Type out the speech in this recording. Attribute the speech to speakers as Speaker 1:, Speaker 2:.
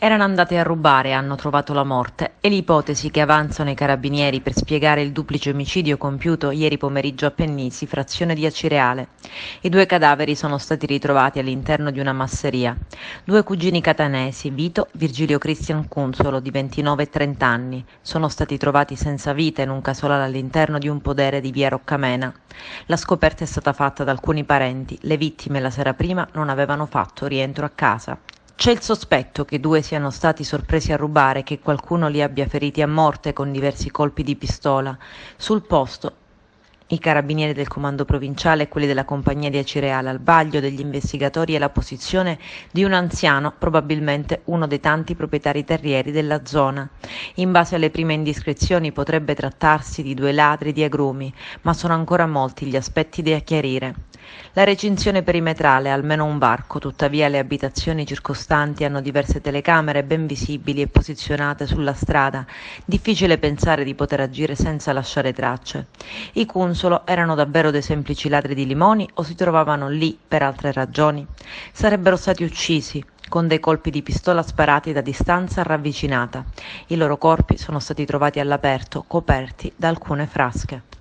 Speaker 1: Erano andati a rubare e hanno trovato la morte. È l'ipotesi che avanzano i carabinieri per spiegare il duplice omicidio compiuto ieri pomeriggio a Pennisi, frazione di Acireale. I due cadaveri sono stati ritrovati all'interno di una masseria. Due cugini catanesi, Vito Virgilio Cristian Cunzolo, di 29 e 30 anni, sono stati trovati senza vita in un casolare all'interno di un podere di via Roccamena. La scoperta è stata fatta da alcuni parenti. Le vittime la sera prima non avevano fatto rientro a casa. C'è il sospetto che i due siano stati sorpresi a rubare e che qualcuno li abbia feriti a morte con diversi colpi di pistola. Sul posto i carabinieri del comando provinciale e quelli della compagnia di Acireale. Al vaglio degli investigatori è la posizione di un anziano, probabilmente uno dei tanti proprietari terrieri della zona. In base alle prime indiscrezioni potrebbe trattarsi di due ladri di agrumi, ma sono ancora molti gli aspetti da chiarire. La recinzione perimetrale ha almeno un varco, tuttavia le abitazioni circostanti hanno diverse telecamere ben visibili e posizionate sulla strada. Difficile pensare di poter agire senza lasciare tracce. I Cunzolo erano davvero dei semplici ladri di limoni o si trovavano lì per altre ragioni? Sarebbero stati uccisi con dei colpi di pistola sparati da distanza ravvicinata. I loro corpi sono stati trovati all'aperto, coperti da alcune frasche.